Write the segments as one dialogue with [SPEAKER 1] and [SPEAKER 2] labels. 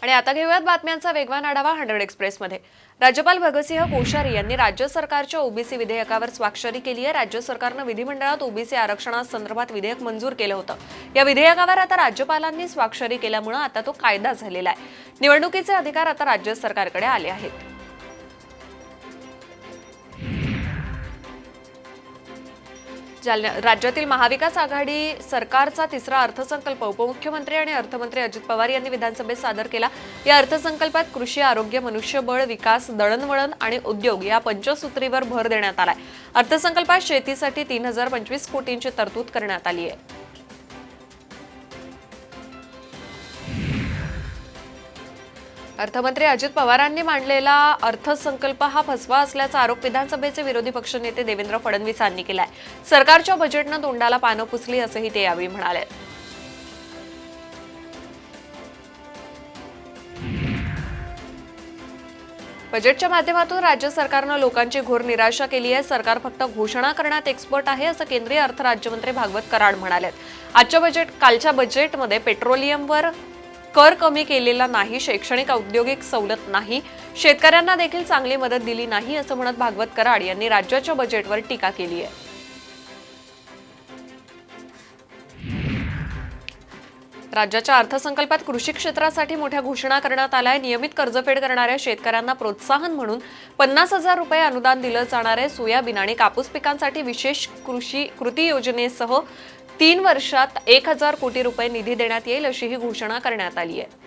[SPEAKER 1] आणि आता घेऊयात बातम्यांचा वेगवान आढावा 100 एक्सप्रेसमध्ये। राज्यपाल भगतसिंह कोश्यारी यांनी राज्य सरकारच्या ओबीसी विधेयकावर स्वाक्षरी केली आहे। राज्य सरकारने विधिमंडळात ओबीसी आरक्षणासंदर्भात विधेयक मंजूर केलं होतं। या विधेयकावर आता राज्यपालांनी स्वाक्षरी केल्यामुळे आता तो कायदा झालेला आहे। निवडणुकीचे अधिकार आता राज्य सरकारकडे आले आहेत। राज्यातील महाविकास आघाडी सरकारचा तिसरा अर्थसंकल्प उपमुख्यमंत्री आणि अर्थमंत्री अजित पवार यांनी विधानसभेत सादर केला। या अर्थसंकल्पात कृषी, आरोग्य, मनुष्यबळ विकास, दळणवळण आणि उद्योग या पंचसूत्रीवर भर देण्यात आलाय। अर्थसंकल्पात शेतीसाठी 3025 कोटींची तरतूद करण्यात आली आहे। अर्थमंत्री अजित पवारांनी मांडलेला अर्थसंकल्प हा फसवा असल्याचा आरोप विधानसभेचे विरोधी पक्षनेते देवेंद्र फडणवीस यांनी केलाय। सरकारच्या बजेटनं तोंडाला पानं पुसली असंही ते यावेळी म्हणाले। बजेटच्या माध्यमातून राज्य सरकारनं लोकांची घोर निराशा केली आहे। सरकार फक्त घोषणा करण्यात एक्सपर्ट आहे असं केंद्रीय अर्थ राज्यमंत्री भागवत कराड म्हणाले। कालच्या बजेटमध्ये पेट्रोलियमवर कर कमी केलेला नाही, शैक्षणिक औद्योगिक सवलत नाही, शेतकऱ्यांना देखील चांगली मदत दिली नाही असं म्हणत भागवत कराड यांनी राज्याच्या बजेटवर टीका केली आहे। राज्याच्या अर्थसंकल्पात कृषी क्षेत्रासाठी मोठ्या घोषणा करण्यात आल्या। नियमित कर्जफेड करणाऱ्या शेतकऱ्यांना प्रोत्साहन म्हणून 50,000 रुपये अनुदान दिलं जाणार आहे। सोयाबीन आणि कापूस पिकांसाठी विशेष कृती योजनेसह 3 वर्षात 1000 कोटी रुपये निधी देण्यात येईल अशी ही घोषणा करण्यात आली आहे।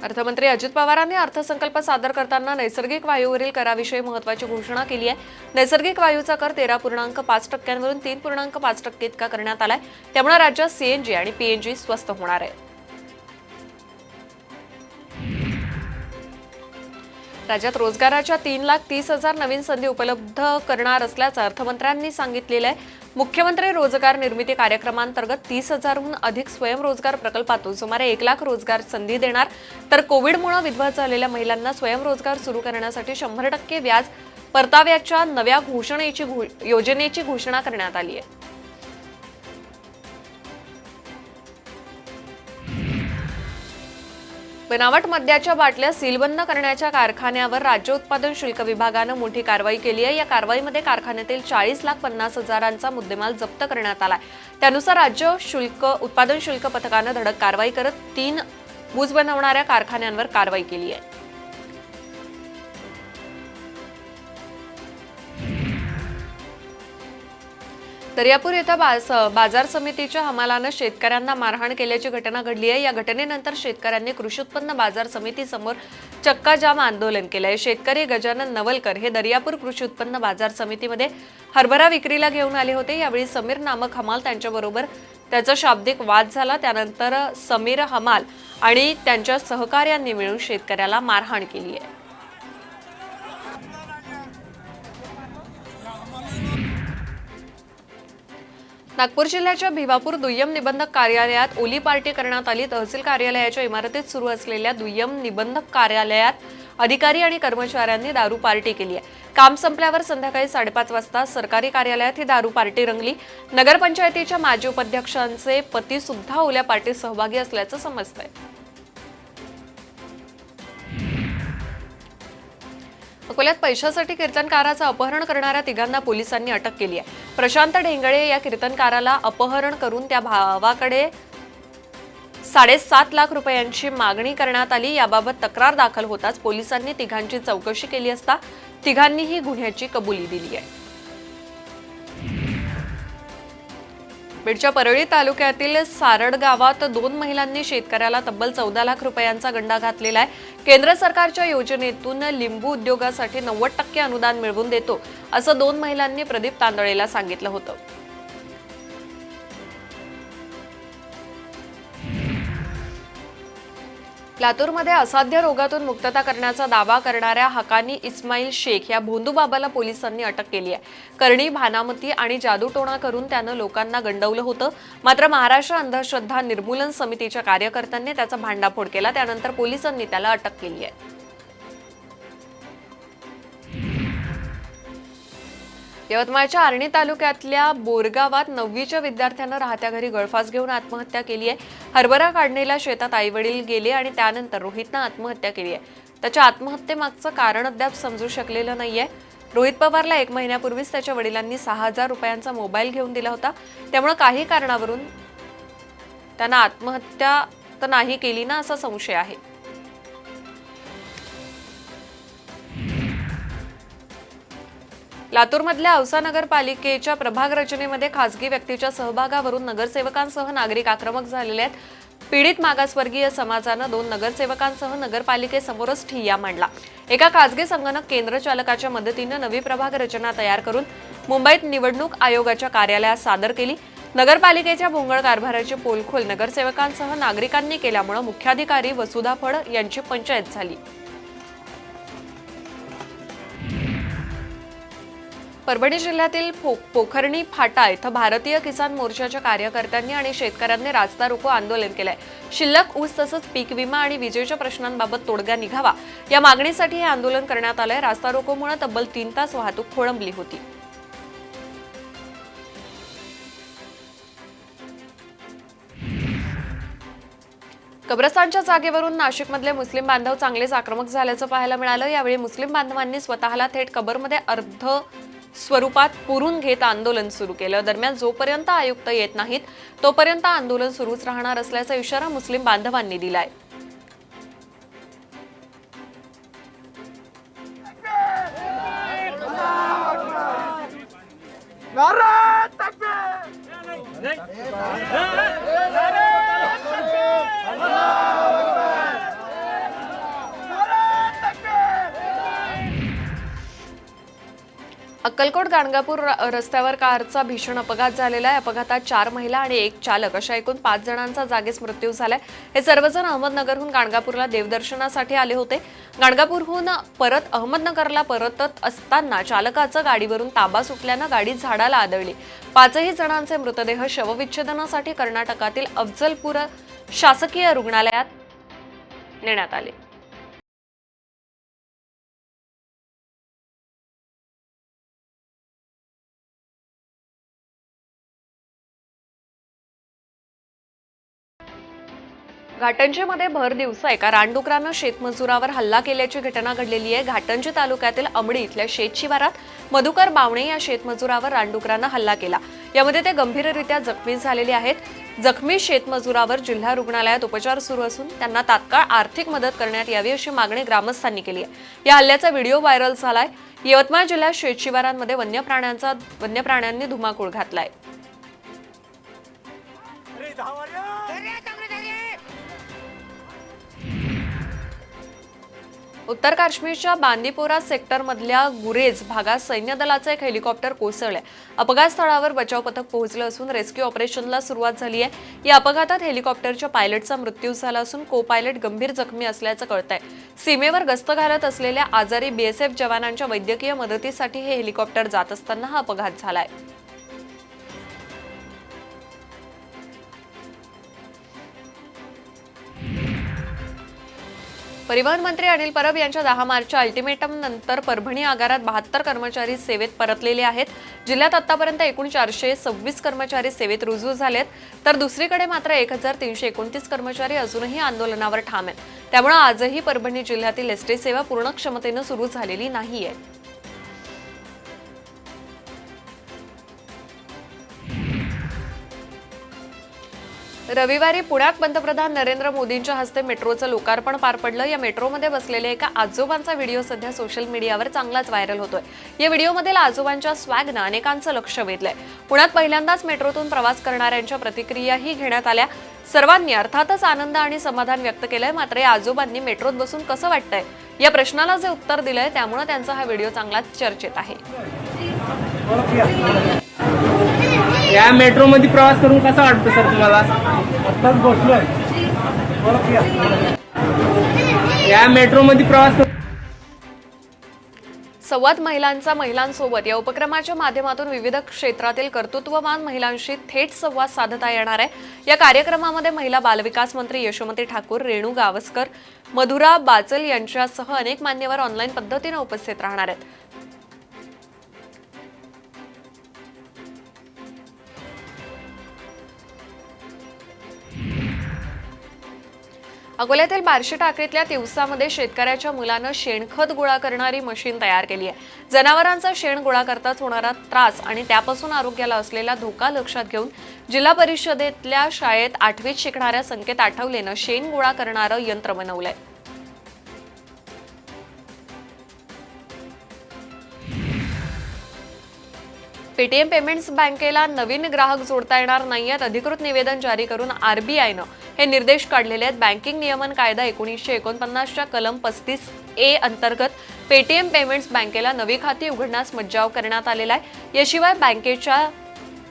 [SPEAKER 1] अर्थमंत्री अजित पवारांनी अर्थसंकल्प सादर करताना नैसर्गिक वायूवरील कराविषयी महत्त्वाची घोषणा केली आहे। नैसर्गिक वायूचा कर 13.5% वरून 3.5% इतका करण्यात आलाय। त्यामुळे राज्यात सीएनजी आणि पीएनजी स्वस्त होणार आहे। राज्यात रोजगाराच्या 3,30,000 नवीन संधी उपलब्ध करणार असल्याचं अर्थमंत्र्यांनी सांगितलेलं आहे। मुख्यमंत्री रोजगार निर्मिती कार्यक्रमांतर्गत 30,000हून अधिक स्वयंरोजगार प्रकल्पातून सुमारे 1 लाख रोजगार संधी देणार। तर कोविडमुळे विधवा झालेल्या महिलांना स्वयंरोजगार सुरू करण्यासाठी 100% व्याज परताव्याच्या नव्या योजनेची घोषणा करण्यात आली आहे। बनावट मद्याच्या बाटल्या सीलबंद करण्याच्या कारखान्यावर राज्य उत्पादन शुल्क विभागाने मोठी कारवाई केली आहे। या कारवाईमध्ये कारखान्यातील 40,50,000चा मुद्देमाल जप्त करण्यात आलाय। त्यानुसार राज्य उत्पादन शुल्क पथकाने धडक कारवाई करत 3 ऊस बनवणाऱ्या कारखान्यांवर कारवाई केली आहे। दर्यापूर येथे बाजार समितीच्या हमालाने शेतकऱ्यांना मारहाण केल्याची घटना घडली आहे। या घटनेनंतर शेतकऱ्यांनी कृषी उत्पन्न बाजार समितीसमोर चक्काजाम आंदोलन केलं आहे। शेतकरी गजानन नवलकर हे दर्यापूर कृषी उत्पन्न बाजार समितीमध्ये हरभरा विक्रीला घेऊन आले होते। यावेळी समीर नामक हमाल त्यांच्याबरोबर त्याचा शाब्दिक वाद झाला। त्यानंतर समीर हमाल आणि त्यांच्या सहकार्यांनी मिळून शेतकऱ्याला मारहाण केली आहे। नागपूर जिल्ह्याच्या भिवापूर दुय्यम निबंधक कार्यालयात ओली पार्टी करण्यात आली। तहसील कार्यालयाच्या इमारतीत सुरू असलेल्या दुय्यम निबंधक कार्यालयात अधिकारी आणि कर्मचाऱ्यांनी दारू पार्टी केली आहे। काम संपल्यावर संध्याकाळी 5:30 वाजता सरकारी कार्यालयात ही दारू पार्टी रंगली। नगरपंचायतीच्या माजी उपाध्यक्षांचे पती सुद्धा ओल्या पार्टीत सहभागी असल्याचं समजतंय। अकोल्यात पैशासाठी कीर्तनकाराचं अपहरण करणाऱ्या तिघांना पोलिसांनी अटक केली आहे। प्रशांत ढेंगळे या कीर्तनकाराला अपहरण करून त्या भावाकडे 7.5 लाख रुपयांची मागणी करण्यात आली। याबाबत तक्रार दाखल होताच पोलिसांनी तिघांची चौकशी केली असता तिघांनीही गुन्ह्याची कबुली दिली आहे। बीडच्या परळी तालुक्यातील सारड गावात 2 महिलांनी शेतकऱ्याला तब्बल 14 लाख रुपयांचा गंडा घातलेला आहे। केंद्र सरकारच्या योजनेतून लिंबू उद्योगासाठी 90% अनुदान मिळवून देतो असं 2 महिलांनी प्रदीप तांदळेला सांगितलं होतं। लातूरमध्ये असाध्य रोगातून मुक्तता करण्याचा दावा करणाऱ्या हकानी इस्माईल शेख या भोंदूबाबाला पोलिसांनी अटक केली आहे। करणी, भानामती आणि जादूटोणा करून त्यानं लोकांना गंडवलं होतं। मात्र महाराष्ट्र अंधश्रद्धा निर्मूलन समितीच्या कार्यकर्त्यांनी त्याचा भांडाफोड केला। त्यानंतर पोलिसांनी त्याला अटक केली आहे। यवतमाळच्या आर्णी तालुक्यातल्या बोरगावात 9वीच्या विद्यार्थ्यानं राहत्या घरी गळफास घेऊन आत्महत्या केली आहे. हरभरा काढणीला शेतात आईवडील गेले आणि त्यानंतर रोहितनं आत्महत्या केली आहे. त्याच्या आत्महत्येमागचं कारण अद्याप समजू शकलेलं नाहीये. रोहित पवारला 1 महिन्यापूर्वीच त्याच्या वडिलांनी 6,000 रुपयांचा मोबाईल घेऊन दिला होता. त्यामुळे काही कारणावरून त्यानं आत्महत्या तर नाही केली ना असा संशय आहे. लातूरमधल्या औसा नगरपालिकेच्या प्रभाग रचनेमध्ये खासगी व्यक्तीच्या सहभागावरून नगरसेवकांसह नागरिक आक्रमक झालेले आहेत. पीडित मागासवर्गीय समाजानं 2 नगरसेवकांसह नगरपालिकेसमोरच ठिय्या मांडला. एका खासगी संगणक केंद्र चालकाच्या मदतीनं नवी प्रभाग रचना तयार करून मुंबईत निवडणूक आयोगाच्या कार्यालयात सादर केली. नगरपालिकेच्या भोंगळ कारभाराची पोलखोल नगरसेवकांसह नागरिकांनी केल्यामुळे मुख्याधिकारी वसुधा फड यांची पंचायत झाली. परभणी जिल्ह्यातील पोखर्णी फाटा इथं भारतीय किसान मोर्चाच्या कार्यकर्त्यांनी आणि शेतकऱ्यांनी रास्ता रोको आंदोलन केलंय. शिल्लक ऊस तसंच पीक विमा आणि विजेच्या प्रश्नांबाबत तोडगा निघावा या मागणीसाठी हे आंदोलन करण्यात आलंय. रास्ता रोकोमुळे तब्बल 3 तास वाहतूक खोळंबली होती. कब्रस्तानच्या जागेवरून नाशिकमधले मुस्लिम बांधव चांगलेच आक्रमक झाल्याचं पाहायला मिळालं. यावेळी मुस्लिम बांधवांनी स्वतःला थेट कबरमध्ये अर्ध स्वरूपात पुरून घेत आंदोलन सुरू केलं. दरम्यान जोपर्यंत आयुक्त येत नाहीत तोपर्यंत आंदोलन सुरूच राहणार असल्याचा इशारा मुस्लिम बांधवांनी दिलाय. अक्कलकोट गाणगापूर रस्त्यावर कारचा भीषण अपघात झालेला आहे. अपघातात 4 महिला आणि 1 चालक अशा एकूण 5 जणांचा जागीच मृत्यू झालाय. हे सर्वजण अहमदनगरहून गाणगापूरला देवदर्शनासाठी आले होते. गाणगापूरहून परत अहमदनगरला परतत असताना चालकाचा गाडीवरून ताबा सुटल्यानं गाडी झाडाला आदळली. 5ही जणांचे मृतदेह शवविच्छेदनासाठी कर्नाटकातील अफजलपूर शासकीय रुग्णालयात नेण्यात आले. घाटंजीमध्ये भर दिवसा एका रानडुकरानं शेतमजुरावर हल्ला केल्याची घटना घडलेली आहे. घाटंजी तालुक्यातील अमडी इथल्या शेत शिवारात मधुकर बावणे या शेतमजुरावर रानडुकरानं हल्ला केला. यामध्ये ते गंभीररित्या जखमी झालेले आहेत. जखमी शेतमजुरावर जिल्हा रुग्णालयात उपचार सुरू असून त्यांना तात्काळ आर्थिक मदत करण्यात यावी अशी मागणी ग्रामस्थांनी केली आहे. या हल्ल्याचा व्हिडिओ व्हायरल झालाय. यवतमाळ जिल्ह्यात शेत शिवारांमध्ये वन्यप्राण्यांनी धुमाकूळ घातलाय. उत्तर काश्मीरच्या बांदीपोरा सेक्टरमधल्या गुरेज भागात सैन्य दलाचं एक हेलिकॉप्टर कोसळलंय. अपघात स्थळावर बचाव पथक पोहोचलं असून रेस्क्यू ऑपरेशनला सुरुवात झाली आहे. या अपघातात हेलिकॉप्टरच्या पायलटचा मृत्यू झाला असून को पायलट गंभीर जखमी असल्याचं कळतंय. सीमेवर गस्त घालत असलेल्या आजारी बीएसएफ जवानांच्या वैद्यकीय मदतीसाठी हे हेलिकॉप्टर जात असताना हा अपघात झालाय. परिवहन मंत्री अनिल परब यांच्या 10 मार्चच्या अल्टिमेटम नंतर परभणी आगारात 72 कर्मचारी सेवेत परतलेले आहेत. जिल्ह्यात आतापर्यंत एकूण 426 कर्मचारी सेवेत रुजू झालेत, तर दुसरीकडे मात्र 1329 कर्मचारी अजूनही आंदोलनावर ठाम आहेत. त्यामुळे आजही परभणी जिल्ह्यातील एसटी सेवा पूर्ण क्षमतेनं सुरू झालेली नाहीये. रविवारी पुण्यात पंतप्रधान नरेंद्र मोदींच्या हस्ते मेट्रोचं लोकार्पण पार पडलं. या मेट्रोमध्ये बसलेल्या एका आजोबांचा व्हिडिओ सध्या सोशल मीडियावर चांगलाच व्हायरल होतोय. या व्हिडिओमधील आजोबांच्या स्वॅगनं अनेकांचं लक्ष वेधलंय. पुण्यात पहिल्यांदाच मेट्रोतून प्रवास करणाऱ्यांच्या प्रतिक्रियाही घेण्यात आल्या. सर्वांनी अर्थातच आनंद आणि समाधान व्यक्त केलंय. मात्र या आजोबांनी मेट्रोत बसून कसं वाटतंय या प्रश्नाला जे उत्तर दिलंय त्यामुळे त्यांचा हा व्हिडिओ चांगलाच चर्चेत आहे.
[SPEAKER 2] या मेट्रो मध्ये प्रवास करून कसा वाटतं सर तुम्हाला?
[SPEAKER 3] आत्ताच बसलोय.
[SPEAKER 2] या मेट्रो मध्ये प्रवास
[SPEAKER 1] संवाद महिलांसोबत या उपक्रमाच्या माध्यमातून विविध क्षेत्रातील कर्तृत्ववान महिलांशी थेट संवाद साधता येणार आहे. या कार्यक्रमामध्ये महिला बालविकास मंत्री यशोमती ठाकूर, रेणू गावस्कर, मधुरा बाचल यांच्यासह अनेक मान्यवर ऑनलाईन पद्धतीने उपस्थित राहणार आहेत. अकोल्यातील बार्शी टाकळीतल्या तिवसामध्ये शेतकऱ्याच्या मुलानं शेणखत गोळा करणारी मशीन तयार केली आहे. जनावरांचा शेण गोळा करताच होणारा त्रास आणि त्यापासून आरोग्याला असलेला धोका लक्षात घेऊन जिल्हा परिषदेतल्या शाळेत 8वीत शिकणाऱ्या संकेत आठवलेनं शेण गोळा करणारं यंत्र बनवलंय. पेटीएम पेमेंट्स बँकेला नवीन ग्राहक जोडता येणार नाहीयेत. अधिकृत निवेदन जारी करून आरबीआयनं हे निर्देश काढलेले आहेत. बँकिंग नियमन कायदा 1949च्या कलम 35A अंतर्गत पेटीएम पेमेंट्स बँकेला नवी खाती उघडण्यास मज्जाव करण्यात आलेला आहे. याशिवाय बँकेच्या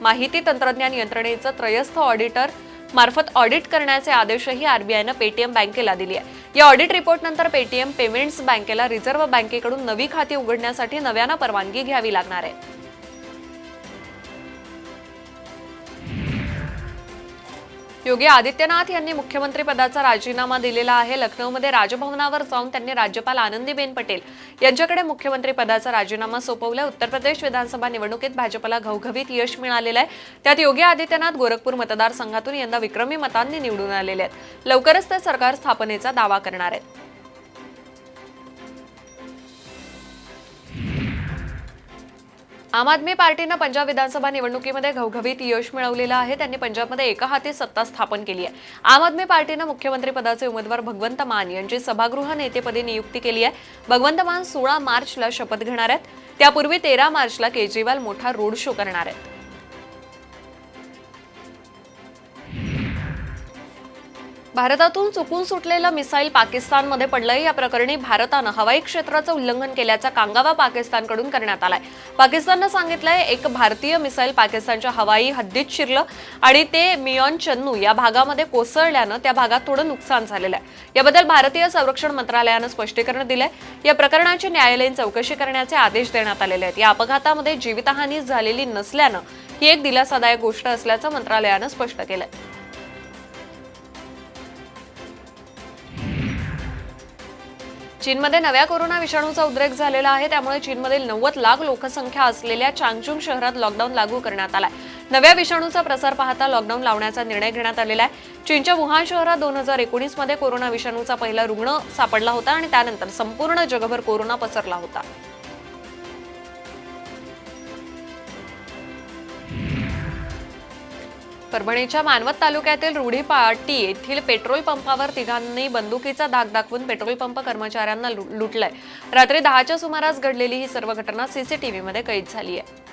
[SPEAKER 1] माहिती तंत्रज्ञान यंत्रणेचं त्रयस्थ ऑडिटर मार्फत ऑडिट करण्याचे आदेशही आरबीआयनं पेटीएम बँकेला दिले आहे. या ऑडिट रिपोर्टनंतर पेटीएम पेमेंट्स बँकेला रिझर्व्ह बँकेकडून नवी खाती उघडण्यासाठी नव्यानं परवानगी घ्यावी लागणार आहे. योगी आदित्यनाथ यांनी मुख्यमंत्री पदाचा राजीनामा दिलेला आहे. लखनौमध्ये राजभवनावर जाऊन त्यांनी राज्यपाल आनंदीबेन पटेल यांच्याकडे मुख्यमंत्री पदाचा राजीनामा सोपवला. उत्तर प्रदेश विधानसभा निवडणुकीत भाजपला घवघवीत यश मिळालेलं आहे. त्यात योगी आदित्यनाथ गोरखपूर मतदारसंघातून यंदा विक्रमी मतांनी निवडून आलेले आहेत. लवकरच ते सरकार स्थापनेचा दावा करणार आहेत. आम आदमी पार्टीनं पंजाब विधानसभा निवडणुकीमध्ये घवघवीत यश मिळवलेलं आहे. त्यांनी पंजाबमध्ये एकहाती सत्ता स्थापन केली आहे. आम आदमी पार्टीनं मुख्यमंत्री पदाचे उमेदवार भगवंत मान यांची सभागृह नेतेपदी नियुक्ती केली आहे. भगवंत मान 16 मार्चला शपथ घेणार आहेत. त्यापूर्वी 13 मार्चला केजरीवाल मोठा रोड शो करणार आहेत. भारतातून चुकून सुटलेलं मिसाईल पाकिस्तानमध्ये पडलंय. या प्रकरणी भारतानं हवाई क्षेत्राचं उल्लंघन केल्याचा कांगावा पाकिस्तानकडून करण्यात आलाय. पाकिस्ताननं सांगितलंय एक भारतीय मिसाईल पाकिस्तानच्या हवाई हद्दीत शिरलं आणि ते मियान चन्नू या भागामध्ये कोसळल्यानं त्या भागात थोडं नुकसान झालेलं आहे. याबद्दल भारतीय संरक्षण मंत्रालयानं स्पष्टीकरण दिलंय. या प्रकरणाची न्यायालयीन चौकशी करण्याचे आदेश देण्यात आलेले आहेत. या अपघातामध्ये जीवितहानी झालेली नसल्यानं ही एक दिलासादायक गोष्ट असल्याचं मंत्रालयानं स्पष्ट केलंय. चीनमध्ये नव्या कोरोना विषाणूचा उद्रेक झालेला आहे. त्यामुळे चीनमधील 90 लाख लोकसंख्या असलेल्या चांगचुंग शहरात लॉकडाऊन लागू करण्यात आलाय. नव्या विषाणूचा प्रसार पाहता लॉकडाऊन लावण्याचा निर्णय घेण्यात आलेला आहे. चीनच्या वुहान शहरात 2019 मध्ये कोरोना विषाणूचा पहिला रुग्ण सापडला होता आणि त्यानंतर संपूर्ण जगभर कोरोना पसरला होता. परभणीच्या मानवत तालुक्यातील रुढीपाटी येथील पेट्रोल पंपावर तिघांनी बंदुकीचा धाक दाखवून पेट्रोल पंप कर्मचाऱ्यांना लुटलंय. रात्री 10च्या सुमारास घडलेली ही सर्व घटना सीसीटीव्हीमध्ये कैद झाली आहे.